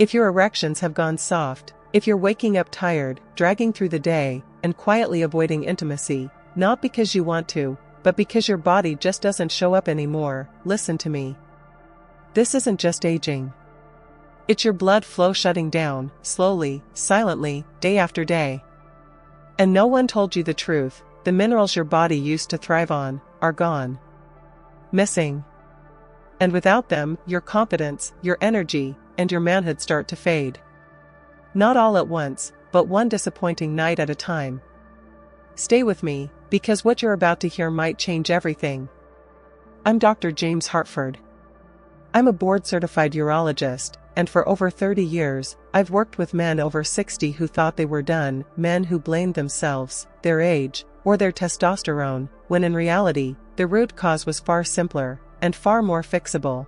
If your erections have gone soft, if you're waking up tired, dragging through the day, and quietly avoiding intimacy, not because you want to, but because your body just doesn't show up anymore, listen to me. This isn't just aging. It's your blood flow shutting down, slowly, silently, day after day. And no one told you the truth, the minerals your body used to thrive on, are gone. Missing. And without them, your confidence, your energy, and your manhood start to fade. Not all at once, but one disappointing night at a time. Stay with me, because what you're about to hear might change everything. I'm Dr. James Hartford. I'm a board-certified urologist, and for over 30 years, I've worked with men over 60 who thought they were done, men who blamed themselves, their age, or their testosterone, when in reality, the root cause was far simpler, and far more fixable.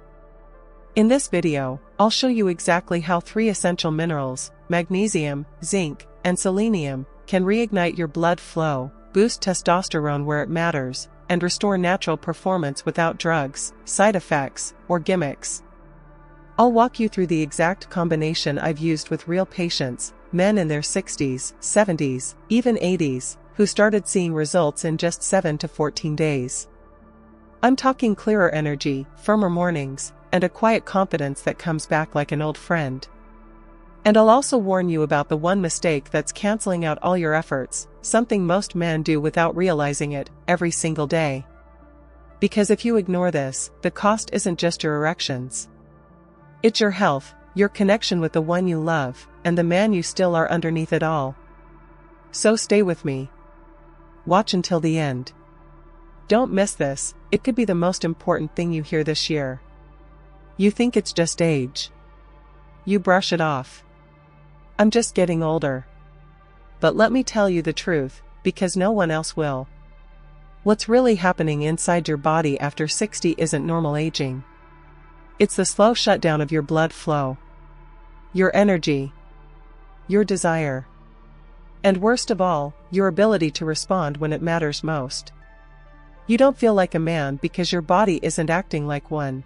In this video, I'll show you exactly how 3 essential minerals, magnesium, zinc, and selenium, can reignite your blood flow, boost testosterone where it matters, and restore natural performance without drugs, side effects, or gimmicks. I'll walk you through the exact combination I've used with real patients, men in their 60s, 70s, even 80s, who started seeing results in just 7 to 14 days. I'm talking clearer energy, firmer mornings, and a quiet confidence that comes back like an old friend. And I'll also warn you about the one mistake that's canceling out all your efforts, something most men do without realizing it, every single day. Because if you ignore this, the cost isn't just your erections. It's your health, your connection with the one you love, and the man you still are underneath it all. So stay with me. Watch until the end. Don't miss this, it could be the most important thing you hear this year. You think it's just age. You brush it off. I'm just getting older. But let me tell you the truth, because no one else will. What's really happening inside your body after 60 isn't normal aging. It's the slow shutdown of your blood flow. Your energy. Your desire. And worst of all, your ability to respond when it matters most. You don't feel like a man because your body isn't acting like one.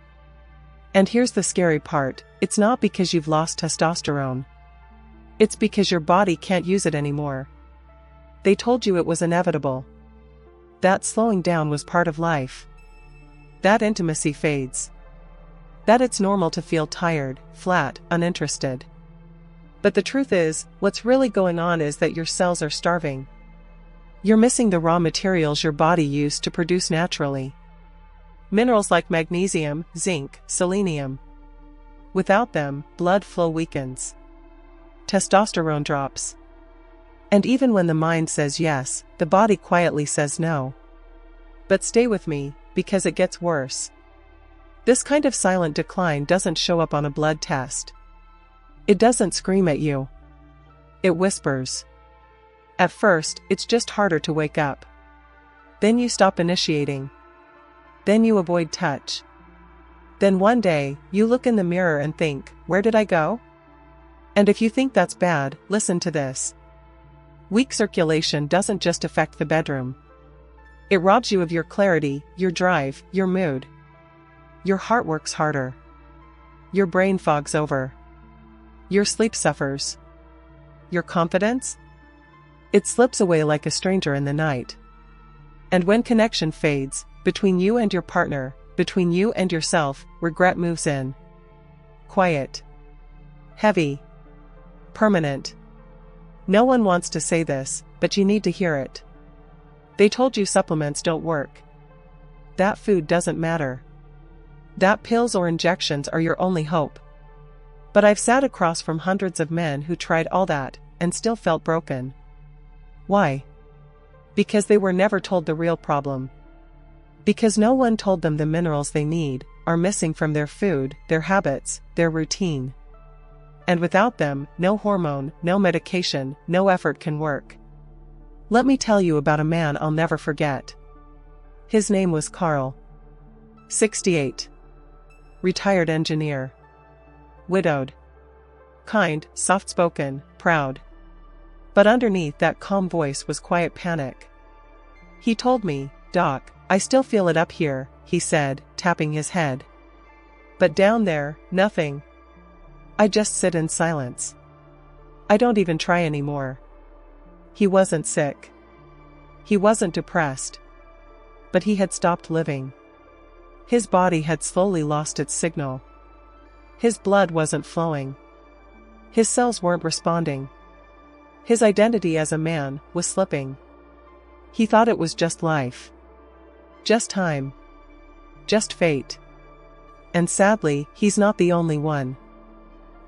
And here's the scary part, it's not because you've lost testosterone. It's because your body can't use it anymore. They told you it was inevitable. That slowing down was part of life. That intimacy fades. That it's normal to feel tired, flat, uninterested. But the truth is, what's really going on is that your cells are starving. You're missing the raw materials your body used to produce naturally. Minerals like magnesium, zinc, selenium. Without them, blood flow weakens. Testosterone drops. And even when the mind says yes, the body quietly says no. But stay with me, because it gets worse. This kind of silent decline doesn't show up on a blood test. It doesn't scream at you. It whispers. At first, it's just harder to wake up. Then you stop initiating. Then you avoid touch. Then one day, you look in the mirror and think, where did I go? And if you think that's bad, listen to this. Weak circulation doesn't just affect the bedroom. It robs you of your clarity, your drive, your mood. Your heart works harder. Your brain fogs over. Your sleep suffers. Your confidence? It slips away like a stranger in the night. And when connection fades, between you and your partner, between you and yourself, regret moves in. Quiet. Heavy. Permanent. No one wants to say this, but you need to hear it. They told you supplements don't work. That food doesn't matter. That pills or injections are your only hope. But I've sat across from hundreds of men who tried all that, and still felt broken. Why? Because they were never told the real problem. Because no one told them the minerals they need are missing from their food, their habits, their routine. And without them, no hormone, no medication, no effort can work. Let me tell you about a man I'll never forget. His name was Carl. 68. Retired engineer. Widowed. Kind, soft-spoken, proud. But underneath that calm voice was quiet panic. He told me, "Doc, I still feel it up here," he said, tapping his head. "But down there, nothing. I just sit in silence. I don't even try anymore. He wasn't sick. He wasn't depressed. But he had stopped living. His body had slowly lost its signal. His blood wasn't flowing. His cells weren't responding. His identity as a man was slipping. He thought it was just life. Just time. Just fate. And sadly, he's not the only one.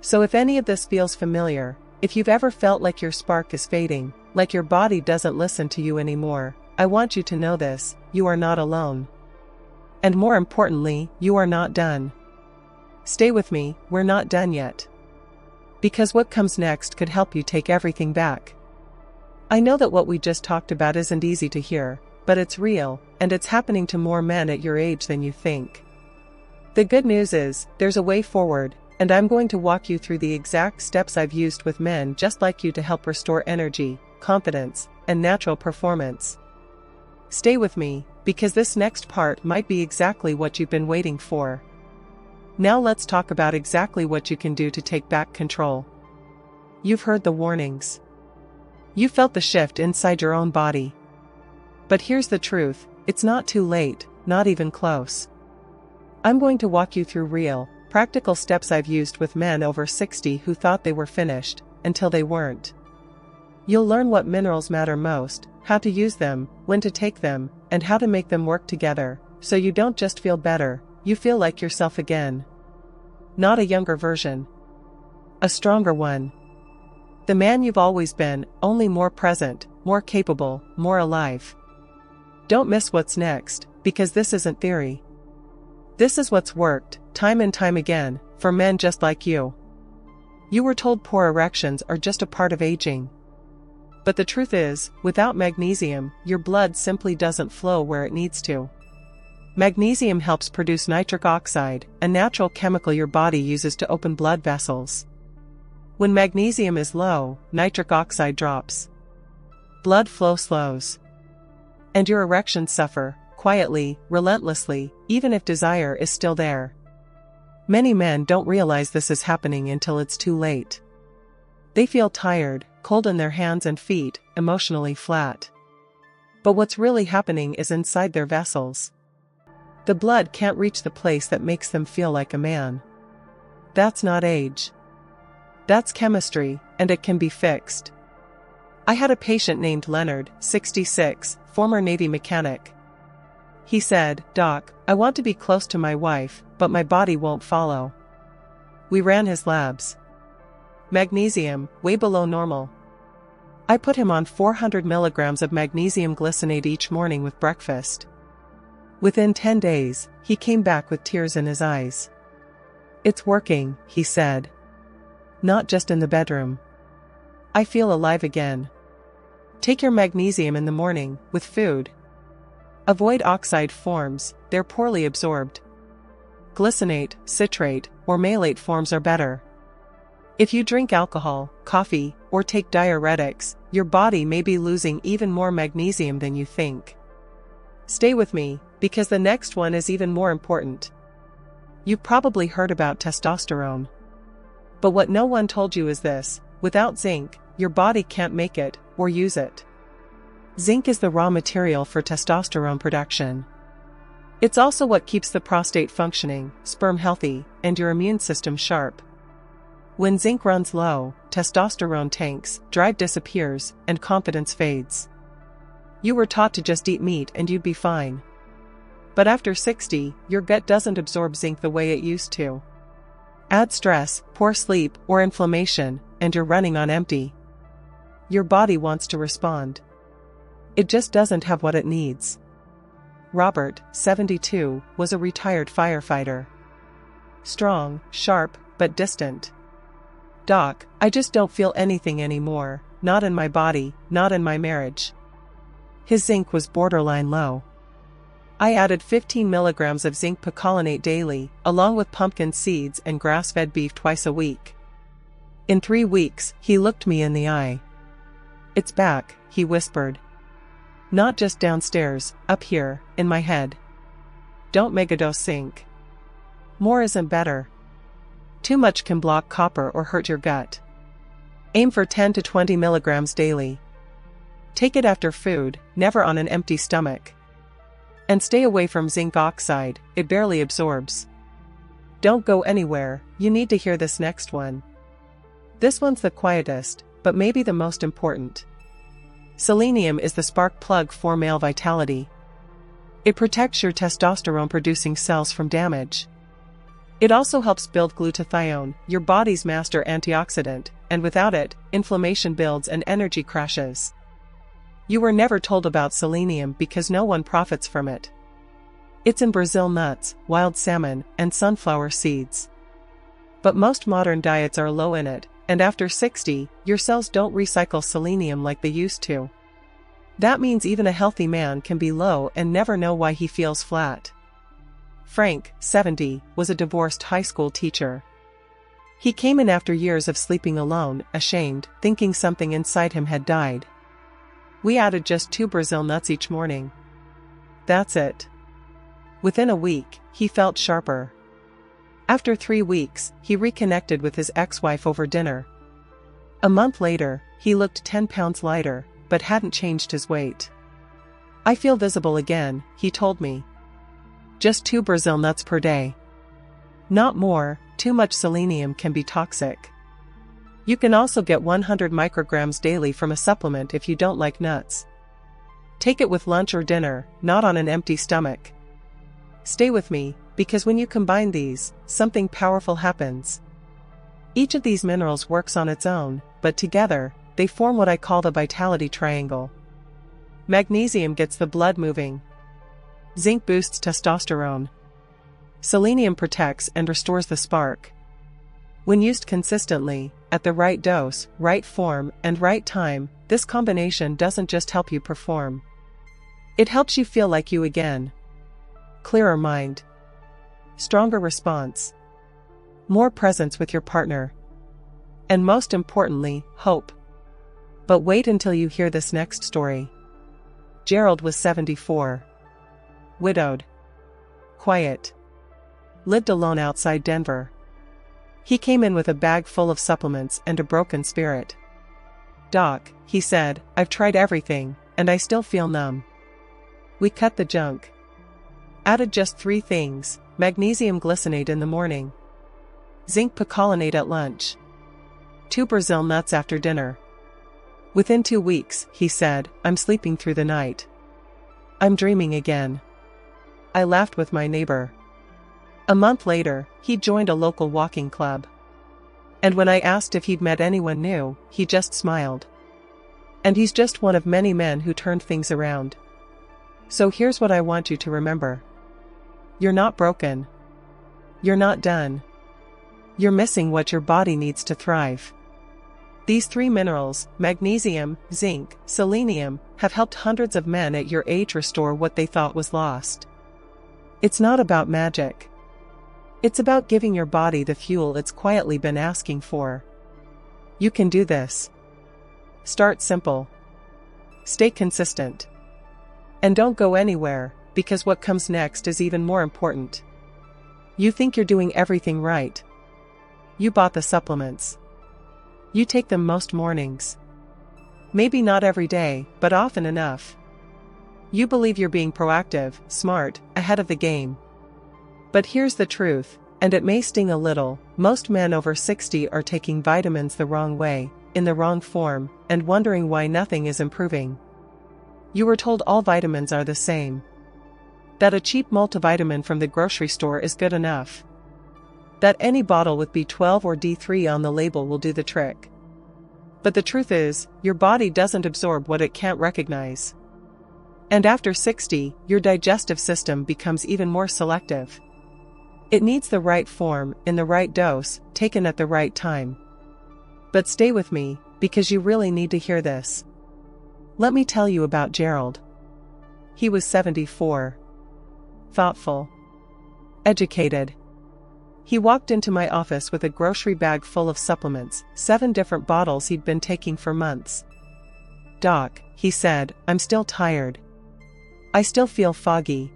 So if any of this feels familiar, if you've ever felt like your spark is fading, like your body doesn't listen to you anymore, I want you to know this: you are not alone. And more importantly, you are not done. Stay with me, we're not done yet. Because what comes next could help you take everything back. I know that what we just talked about isn't easy to hear, but it's real, and it's happening to more men at your age than you think. The good news is, there's a way forward, and I'm going to walk you through the exact steps I've used with men just like you to help restore energy, confidence, and natural performance. Stay with me, because this next part might be exactly what you've been waiting for. Now let's talk about exactly what you can do to take back control. You've heard the warnings. You felt the shift inside your own body. But here's the truth: it's not too late, not even close. I'm going to walk you through real, practical steps I've used with men over 60 who thought they were finished, until they weren't. You'll learn what minerals matter most, how to use them, when to take them, and how to make them work together, so you don't just feel better, you feel like yourself again. Not a younger version. A stronger one. The man you've always been, only more present, more capable, more alive. Don't miss what's next, because this isn't theory. This is what's worked, time and time again, for men just like you. You were told poor erections are just a part of aging. But the truth is, without magnesium, your blood simply doesn't flow where it needs to. Magnesium helps produce nitric oxide, a natural chemical your body uses to open blood vessels. When magnesium is low, nitric oxide drops. Blood flow slows. And your erections suffer, quietly, relentlessly, even if desire is still there. Many men don't realize this is happening until it's too late. They feel tired, cold in their hands and feet, emotionally flat. But what's really happening is inside their vessels. The blood can't reach the place that makes them feel like a man. That's not age. That's chemistry, and it can be fixed. I had a patient named Leonard, 66, former Navy mechanic. He said, "Doc, I want to be close to my wife, but my body won't follow." We ran his labs. Magnesium, way below normal. I put him on 400 milligrams of magnesium glycinate each morning with breakfast. Within 10 days, he came back with tears in his eyes. "It's working," he said. "Not just in the bedroom. I feel alive again." Take your magnesium in the morning, with food. Avoid oxide forms, they're poorly absorbed. Glycinate, citrate, or malate forms are better. If you drink alcohol, coffee, or take diuretics, your body may be losing even more magnesium than you think. Stay with me, because the next one is even more important. You've probably heard about testosterone. But what no one told you is this: without zinc, your body can't make it, or use it. Zinc is the raw material for testosterone production. It's also what keeps the prostate functioning, sperm healthy, and your immune system sharp. When zinc runs low, testosterone tanks, drive disappears, and confidence fades. You were taught to just eat meat and you'd be fine. But after 60, your gut doesn't absorb zinc the way it used to. Add stress, poor sleep, or inflammation, and you're running on empty. Your body wants to respond. It just doesn't have what it needs. Robert, 72, was a retired firefighter. Strong, sharp, but distant. "Doc, I just don't feel anything anymore, not in my body, not in my marriage." His zinc was borderline low. I added 15 milligrams of zinc picolinate daily, along with pumpkin seeds and grass-fed beef twice a week. In 3 weeks, he looked me in the eye. "It's back," he whispered. "Not just downstairs, up here, in my head." Don't megadose zinc. More isn't better. Too much can block copper or hurt your gut. Aim for 10 to 20 milligrams daily. Take it after food, never on an empty stomach. And stay away from zinc oxide, it barely absorbs. Don't go anywhere, you need to hear this next one. This one's the quietest, but maybe the most important. Selenium is the spark plug for male vitality. It protects your testosterone-producing cells from damage. It also helps build glutathione, your body's master antioxidant, and without it, inflammation builds and energy crashes. You were never told about selenium because no one profits from it. It's in Brazil nuts, wild salmon, and sunflower seeds. But most modern diets are low in it, and after 60, your cells don't recycle selenium like they used to. That means even a healthy man can be low and never know why he feels flat. Frank, 70, was a divorced high school teacher. He came in after years of sleeping alone, ashamed, thinking something inside him had died. We added just 2 Brazil nuts each morning. That's it. Within a week, he felt sharper. After 3 weeks, he reconnected with his ex-wife over dinner. A month later, he looked 10 pounds lighter, but hadn't changed his weight. I feel visible again, he told me. Just 2 Brazil nuts per day. Not more, too much selenium can be toxic. You can also get 100 micrograms daily from a supplement if you don't like nuts. Take it with lunch or dinner, not on an empty stomach. Stay with me, because when you combine these, something powerful happens. Each of these minerals works on its own, but together, they form what I call the vitality triangle. Magnesium gets the blood moving. Zinc boosts testosterone. Selenium protects and restores the spark. When used consistently, at the right dose, right form, and right time, this combination doesn't just help you perform. It helps you feel like you again. Clearer mind. Stronger response. More presence with your partner. And most importantly, hope. But wait until you hear this next story. Gerald was 74. Widowed. Quiet. Lived alone outside Denver. He came in with a bag full of supplements and a broken spirit. "Doc," he said, "I've tried everything, and I still feel numb." We cut the junk. Added just 3 things: magnesium glycinate in the morning, zinc picolinate at lunch, 2 Brazil nuts after dinner. Within 2 weeks, he said, "I'm sleeping through the night. I'm dreaming again." I laughed with my neighbor. A month later, he joined a local walking club. And when I asked if he'd met anyone new, he just smiled. And he's just one of many men who turned things around. So here's what I want you to remember. You're not broken. You're not done. You're missing what your body needs to thrive. These 3 minerals, magnesium, zinc, selenium, have helped hundreds of men at your age restore what they thought was lost. It's not about magic. It's about giving your body the fuel it's quietly been asking for. You can do this. Start simple. Stay consistent. And don't go anywhere, because what comes next is even more important. You think you're doing everything right. You bought the supplements. You take them most mornings. Maybe not every day, but often enough. You believe you're being proactive, smart, ahead of the game. But here's the truth, and it may sting a little: most men over 60 are taking vitamins the wrong way, in the wrong form, and wondering why nothing is improving. You were told all vitamins are the same. That a cheap multivitamin from the grocery store is good enough. That any bottle with B12 or D3 on the label will do the trick. But the truth is, your body doesn't absorb what it can't recognize. And after 60, your digestive system becomes even more selective. It needs the right form, in the right dose, taken at the right time. But stay with me, because you really need to hear this. Let me tell you about Gerald. He was 74. Thoughtful. Educated. He walked into my office with a grocery bag full of supplements, 7 different bottles he'd been taking for months. "Doc," he said, "I'm still tired. I still feel foggy.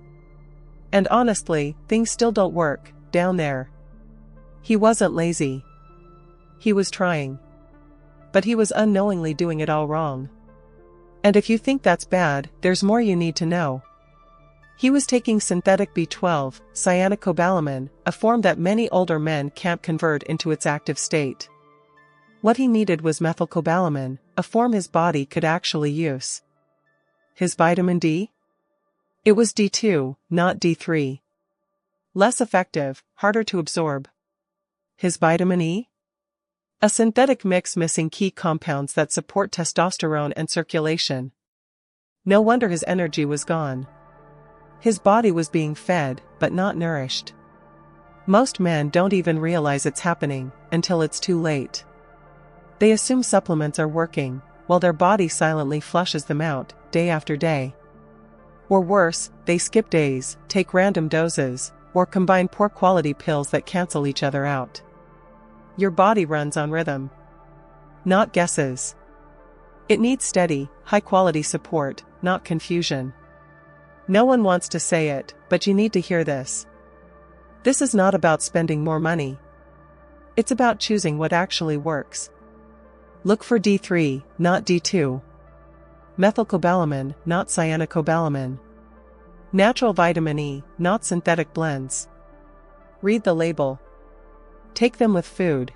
And honestly, things still don't work, down there." He wasn't lazy. He was trying. But he was unknowingly doing it all wrong. And if you think that's bad, there's more you need to know. He was taking synthetic B12, cyanocobalamin, a form that many older men can't convert into its active state. What he needed was methylcobalamin, a form his body could actually use. His vitamin D? It was D2, not D3. Less effective, harder to absorb. His vitamin E? A synthetic mix missing key compounds that support testosterone and circulation. No wonder his energy was gone. His body was being fed, but not nourished. Most men don't even realize it's happening until it's too late. They assume supplements are working, while their body silently flushes them out, day after day. Or worse, they skip days, take random doses, or combine poor quality pills that cancel each other out. Your body runs on rhythm, not guesses. It needs steady, high-quality support, not confusion. No one wants to say it, but you need to hear this. This is not about spending more money. It's about choosing what actually works. Look for D3, not D2. Methylcobalamin, not cyanocobalamin. Natural vitamin E, not synthetic blends. Read the label. Take them with food.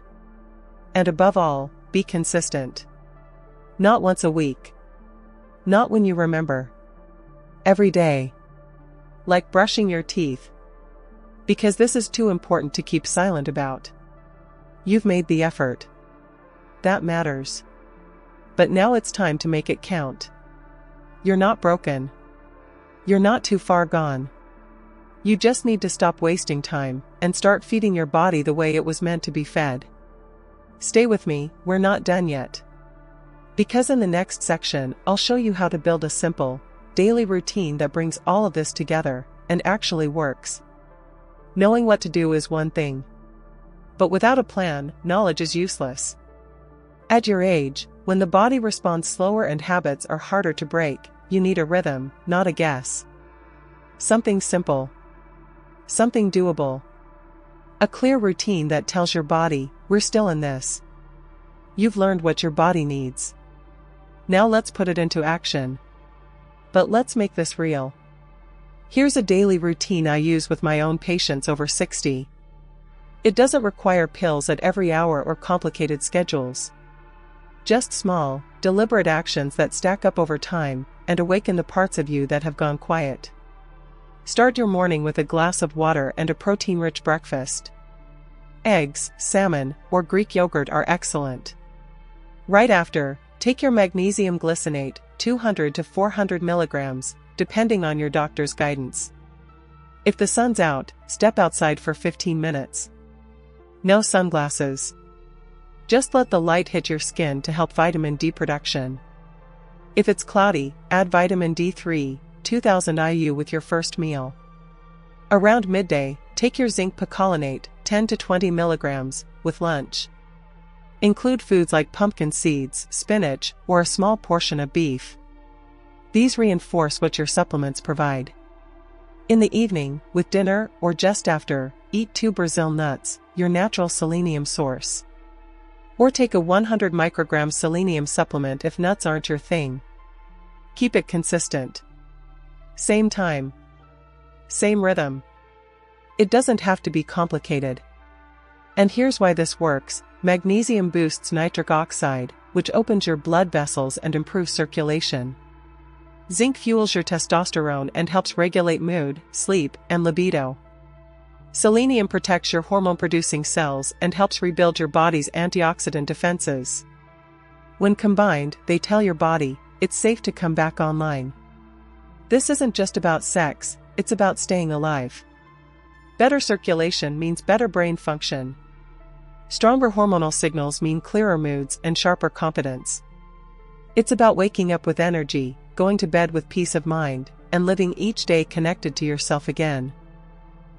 And above all, be consistent. Not once a week. Not when you remember. Every day. Like brushing your teeth. Because this is too important to keep silent about. You've made the effort. That matters. But now it's time to make it count. You're not broken. You're not too far gone. You just need to stop wasting time and start feeding your body the way it was meant to be fed. Stay with me, we're not done yet. Because in the next section, I'll show you how to build a simple, daily routine that brings all of this together and actually works. Knowing what to do is one thing. But without a plan, knowledge is useless. At your age, when the body responds slower and habits are harder to break, you need a rhythm, not a guess. Something simple. Something doable. A clear routine that tells your body, we're still in this. You've learned what your body needs. Now let's put it into action. But let's make this real. Here's a daily routine I use with my own patients over 60. It doesn't require pills at every hour or complicated schedules. Just small, deliberate actions that stack up over time and awaken the parts of you that have gone quiet. Start your morning with a glass of water and a protein-rich breakfast. Eggs, salmon, or Greek yogurt are excellent. Right after, take your magnesium glycinate, 200 to 400 milligrams, depending on your doctor's guidance. If the sun's out, step outside for 15 minutes. No sunglasses. Just let the light hit your skin to help vitamin D production. If it's cloudy, add vitamin D3, 2000 IU with your first meal. Around midday, take your zinc picolinate, 10 to 20 milligrams, with lunch. Include foods like pumpkin seeds, spinach, or a small portion of beef. These reinforce what your supplements provide. In the evening, with dinner, or just after, eat 2 Brazil nuts, your natural selenium source. Or take a 100 microgram selenium supplement if nuts aren't your thing. Keep it consistent. Same time. Same rhythm. It doesn't have to be complicated. And here's why this works. Magnesium boosts nitric oxide, which opens your blood vessels and improves circulation. Zinc fuels your testosterone and helps regulate mood, sleep, and libido. Selenium protects your hormone-producing cells and helps rebuild your body's antioxidant defenses. When combined, they tell your body, it's safe to come back online. This isn't just about sex, it's about staying alive. Better circulation means better brain function. Stronger hormonal signals mean clearer moods and sharper competence. It's about waking up with energy, going to bed with peace of mind, and living each day connected to yourself again.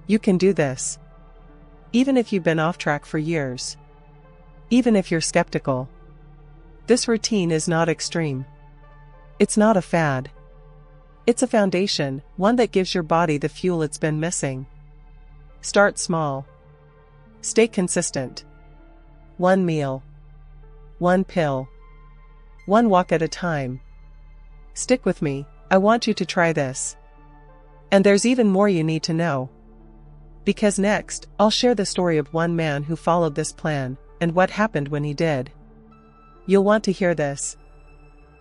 You can do this. Even if you've been off track for years. Even if you're skeptical. This routine is not extreme. It's not a fad. It's a foundation, one that gives your body the fuel it's been missing. Start small. Stay consistent. One meal. One pill. One walk at a time. Stick with me, I want you to try this. And there's even more you need to know. Because next, I'll share the story of one man who followed this plan, and what happened when he did. You'll want to hear this.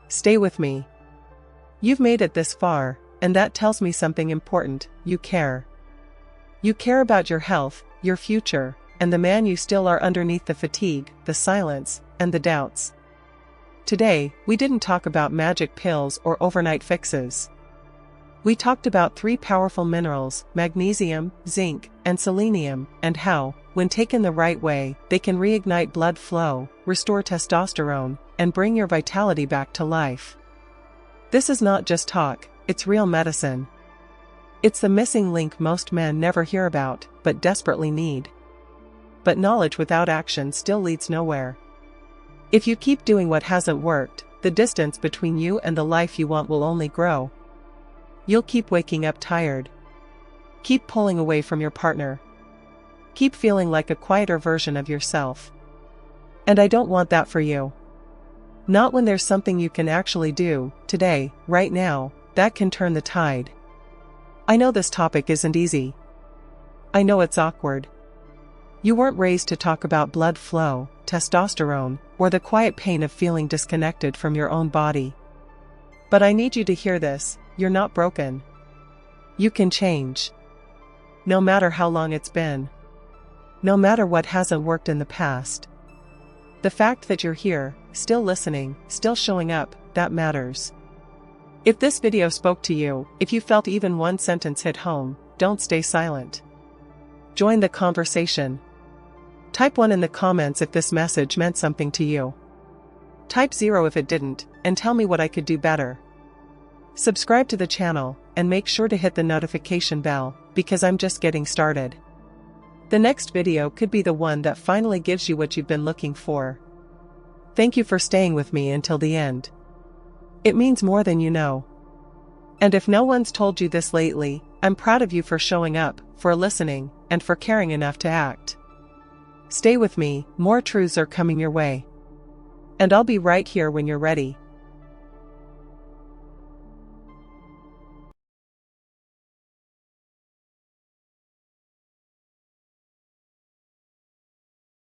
Stay with me. You've made it this far, and that tells me something important: you care. You care about your health, your future, and the man you still are underneath the fatigue, the silence, and the doubts. Today, we didn't talk about magic pills or overnight fixes. We talked about 3 powerful minerals: magnesium, zinc, and selenium, and how, when taken the right way, they can reignite blood flow, restore testosterone, and bring your vitality back to life. This is not just talk, it's real medicine. It's the missing link most men never hear about, but desperately need. But knowledge without action still leads nowhere. If you keep doing what hasn't worked, the distance between you and the life you want will only grow. You'll keep waking up tired. Keep pulling away from your partner. Keep feeling like a quieter version of yourself. And I don't want that for you. Not when there's something you can actually do, today, right now, that can turn the tide. I know this topic isn't easy. I know it's awkward. You weren't raised to talk about blood flow, testosterone, or the quiet pain of feeling disconnected from your own body. But I need you to hear this: you're not broken. You can change. No matter how long it's been. No matter what hasn't worked in the past. The fact that you're here, still listening, still showing up, that matters. If this video spoke to you, if you felt even one sentence hit home, don't stay silent. Join the conversation. Type 1 in the comments if this message meant something to you. Type 0 if it didn't, and tell me what I could do better. Subscribe to the channel, and make sure to hit the notification bell, because I'm just getting started. The next video could be the one that finally gives you what you've been looking for. Thank you for staying with me until the end. It means more than you know. And if no one's told you this lately, I'm proud of you for showing up, for listening, and for caring enough to act. Stay with me, more truths are coming your way. And I'll be right here when you're ready.